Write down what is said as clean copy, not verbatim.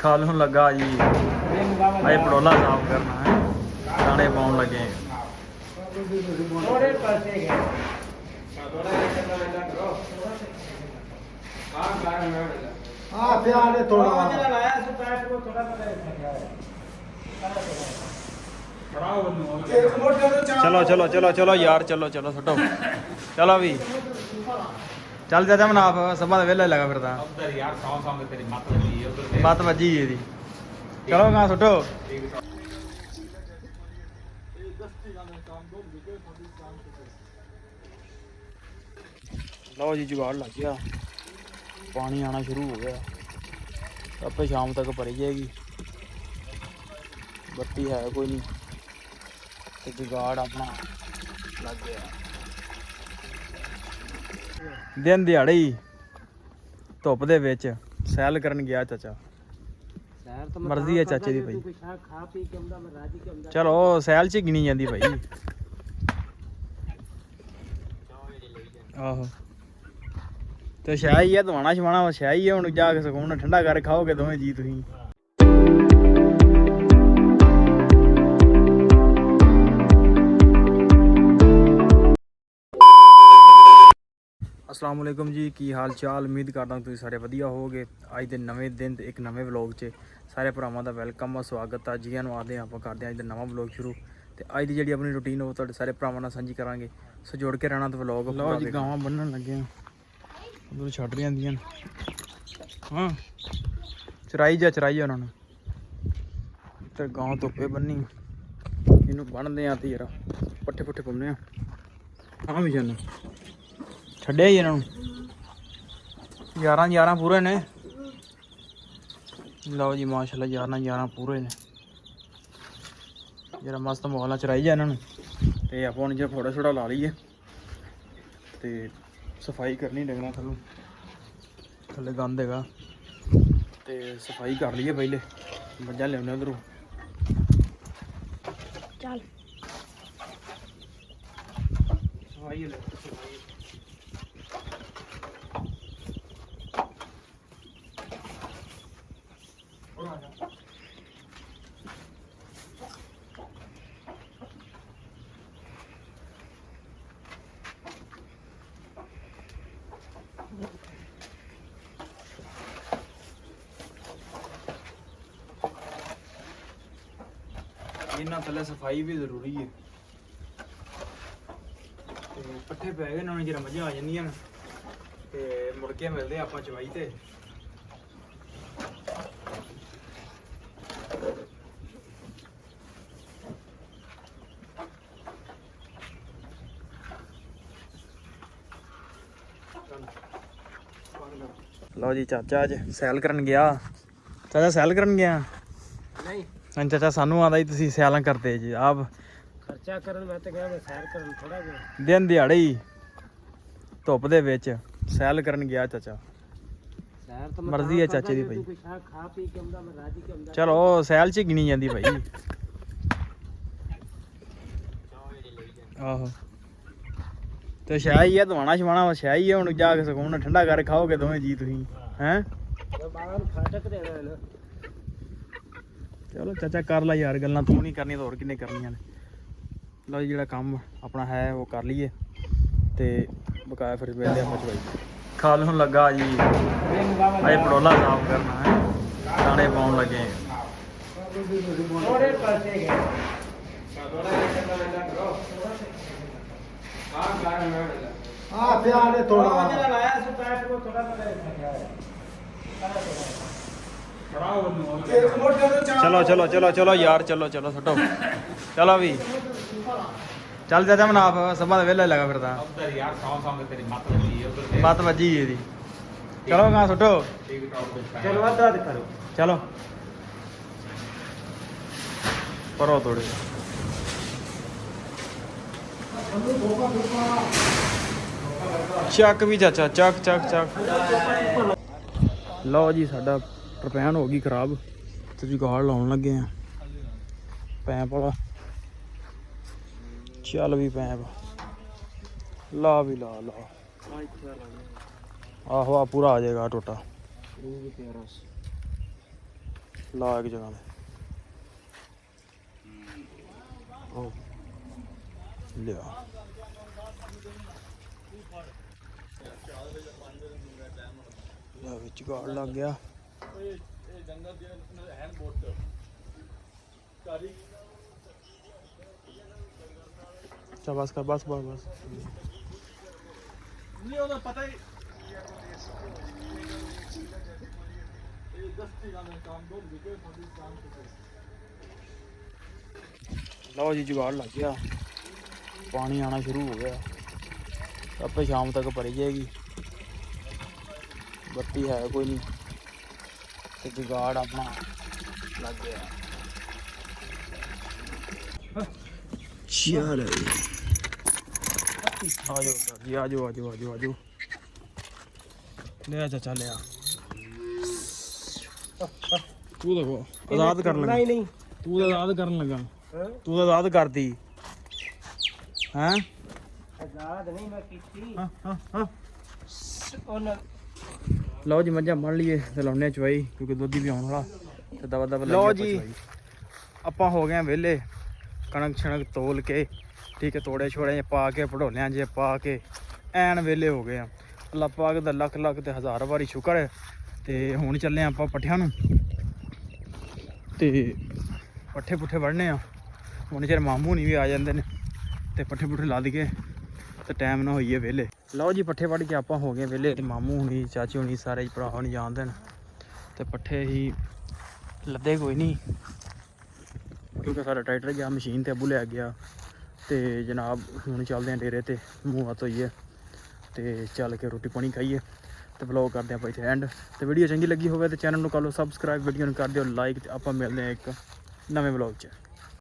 ਖਲ ਨੂੰ ਲੱਗਾ ਜੀ ਅਜੇ ਪੜੋਲਾ ਸਾਫ਼ ਕਰਨਾ ਹੈ ਦਾਣੇ ਪਾਉਣ ਲੱਗੇ चलो चलो चलो चलो यार चलो चलो छो चलो भी चल चाचा मनाफ सभा वेला लगा फिर मत बजी जी चलो कहाँ सुटो लो जी जुगाड़ लग गया पानी आना शुरू हो गया अब शाम तक भरी जाएगी बत्ती है कोई नहीं तो जुगाड़ अपना लग गया दिन दिहाड़े ही धुप दे विच सैल करन गया चाचा मर्जी है चाचे दी भाई चलो सैल च गिनी जाती भाई आहो तो शाह ही है दवाना शवाना शाह ही है हुण जाके सकून ठंडा कर खाओगे दोवें जी तुसीं अस्सलाम वालेकुम जी की हाल चाल उम्मीद करदा तुसीं सारे वधिया होवोगे अज दे नवें दिन एक नवें व्लॉग च सारे भरावां दा वेलकम स्वागत है जियां नूं आखदे आपां करदे अज दा नवां व्लॉग शुरू ते अज दी जिहड़ी अपनी रूटीन वो तुहाडे सारे भरावां नाल सांझी करांगे सो जुड़ के रहना तो व्लॉग लो जी गावां बन्नण लगे उधर छड्ड जांदियां हाँ चराई जा उन्हां नूं ते गां धुप्पे बन्नी इहनूं बन्नदे आ ते यार पट्ठे पुट्ठे पाउने आ हाँ भी जाने छड्डिया ही इन्हों 11 पूरे ने लो जी माशाल्लाह 11 पूरे ने जरा मस्त माहौल चराई जा इन्हों तो आप जो फोड़ा छोड़ा ला लीए तो सफाई करनी डंगरां थल्लों थल्ले गंद हैगा तो सफाई कर लीए पहले मज्जां लियाने उधरों चल सफाई इन्ना थले सफाई भी जरूरी है पट्ठे पै गए इन्होंने जरा मझां आ जांदियां ते मुड़ के मिलदे आपां चवाई ते लो जी चाचा अज सैल करन गया चाचा सैल करन गया नहीं हाँ चाचा सानू आंदा जी तुसीं सैलां करदे जी आप खर्चा करन मैं ते गया मैं सैर करन थोड़ा जिहा दिन दिहाड़े ही धुप दे विच सैल करन गया चाचा सैर तो मर्जी है चाचे दी भाई खा पी के आंदा मैं राजी के आंदा चलो सैल च गिनी जांदी भाई आहो तो शाह ही है दवाना शवाना शाह ही है हुण जाके सकून ठंडा कर खाओगे दोवें जी तुसीं हैं फाटक देना है ना चलो चाचा कर ला यार गल्लां तू नहीं करनी तो होर किन्ने करनियां ने लो जी जिहड़ा कम्म अपना है वो कर लीए ते बकाया फिर वेले आपां चवाई खल हुण लगा जी अजे पड़ोला साफ करना है दाणे पाउण लगे चलो चलो चलो चलो यार चलो चलो छो चलो भी चल चाचा मनाफ सभा वेला लगा फिर मत बजी जी चलो कहाँ सुटो चलो करो थोड़े चक भी चाचा चक चक चक लो जी साडा तरपैन हो गई खराब तो जुगाड़ लाउन लगे हैं पैप वाला चल भी पैप ला भी ला आहो आ पूरा आ जाएगा टोटा ਲਾ ਇੱਕ ਜਗ੍ਹਾ ਉਹ ਲਿਆ ਵਿੱਚ ਗਾੜ ਲੱਗ ਗਿਆ। ਬਸ ਕਰ ਬਸ ਬਸ ਬਸ ਨਹੀਂ ਉਹਦਾ ਪਤਾ ਹੀ ਲਓ ਜੀ ਜੁਗਾੜ ਲੱਗ ਗਿਆ। ਪਾਣੀ ਆਣਾ ਸ਼ੁਰੂ ਹੋ ਗਿਆ। ਆਪੇ ਸ਼ਾਮ ਤੱਕ ਭਰੀ ਜਾਏਗੀ। ਬੱਤੀ ਹੈ ਕੋਈ ਨਹੀਂ ਤੇ ਜੁਗਾੜ ਆਪਣਾ ਲੱਗ ਗਿਆ। ਚਲ ਆ ਜਾਓ ਜੀ ਆ ਜਾਓ ਆ ਜਾਓ ਆ ਜਾਓ ਆ ਜਾਓ ਲੈ ਚਾਚਾ ਲਿਆ। ਤੂੰ ਦੇਖੋ ਆਜ਼ਾਦ ਕਰਨ ਲੱਗਾ। ਨਹੀਂ ਨਹੀਂ ਤੂੰ ਤਾਂ ਆਜ਼ਾਦ ਕਰਨ ਲੱਗਾ। ਤੂੰ ਤਾਂ ਆਜ਼ਾਦ ਕਰਦੀ ਹੈਂ। ਆਜ਼ਾਦ ਨਹੀਂ ਮੈਂ ਕੀਤੀ। ਲਓ ਜੀ ਮੱਝਾਂ ਬੰਨ ਲਈਏ ਤੇ ਲਾਉਣੇ ਚਵਾਈ ਕਿਉਂਕਿ ਦੁੱਧ ਵੀ ਆਉਣ ਵਾਲਾ ਤੇ ਦਵਾ ਦਵਾ ਲਓ ਜੀ ਆਪਾਂ ਹੋ ਗਏ ਵਿਹਲੇ। ਕਣਕ ਛਣਕ ਤੋਲ ਕੇ ਠੀਕ ਹੈ ਤੋੜੇ ਛੋੜੇ ਪਾ ਕੇ ਭੜੋਲਿਆਂ 'ਚ ਪਾ ਕੇ ਐਨ ਵਿਹਲੇ ਹੋ ਗਏ ਆ। ਅੱਲਾ ਪਾਕ ਦਾ ਲੱਖ ਲੱਖ ਤੇ ਹਜ਼ਾਰ ਵਾਰੀ ਸ਼ੁਕਰ ਹੈ। ਤੇ ਹੁਣ ਚੱਲੇ ਆਪਾਂ ਪੱਠਿਆਂ ਨੂੰ ਤੇ ਪੱਠੇ ਪੁੱਠੇ ਵੜਨੇ ਆ। ਹੁਣ ਚਿਰ ਮਾਮੂ ਨਹੀਂ ਵੀ ਆ ਜਾਂਦੇ ਨੇ ਤੇ ਪੱਠੇ ਪੁੱਠੇ ਲੱਦ ਕੇ ਤੇ ਟਾਈਮ ਨਾ ਹੋਈਏ ਵਿਹਲੇ। ਲਓ ਜੀ ਪੱਠੇ ਵੱਢ ਕੇ ਆਪਾਂ ਹੋ ਗਏ ਵਿਹਲੇ ਤੇ ਮਾਮੂ ਹੁਣੀ ਚਾਚੀ ਹੁਣੀ ਸਾਰੇ ਭਰਾ ਹੁਣੀ ਜਾਣਦੇ ਨੇ ਤੇ ਪੱਠੇ ਹੀ ਲੱਦੇ ਕੋਈ ਨਹੀਂ ਕਿਉਂਕਿ ਸਾਡਾ ਟਰੈਕਟਰ ਗਿਆ ਮਸ਼ੀਨ ਤੇ ਅੱਬੂ ਲੈ ਗਿਆ। ਤੇ ਜਨਾਬ ਹੁਣ ਚੱਲਦੇ ਆ ਡੇਰੇ ਤੇ ਮੂੰਹ ਹੱਥ ਧੋਈਏ ਤੇ ਚੱਲ ਕੇ ਰੋਟੀ ਪਾਣੀ ਖਾਈਏ ਤੇ ਵਲੌਗ ਕਰਦੇ ਆਪਾਂ ਇੱਥੇ ਐਂਡ। ਤੇ ਵੀਡੀਓ ਚੰਗੀ ਲੱਗੀ ਹੋਵੇ ਤੇ ਚੈਨਲ ਨੂੰ ਕਰ ਲਓ ਸਬਸਕ੍ਰਾਈਬ, ਵੀਡੀਓ ਨੂੰ ਕਰ ਦਿਓ ਲਾਈਕ ਤੇ ਆਪਾਂ ਮਿਲਦੇ ਹਾਂ ਇੱਕ ਨਵੇਂ ਵਲੌਗ 'ਚ।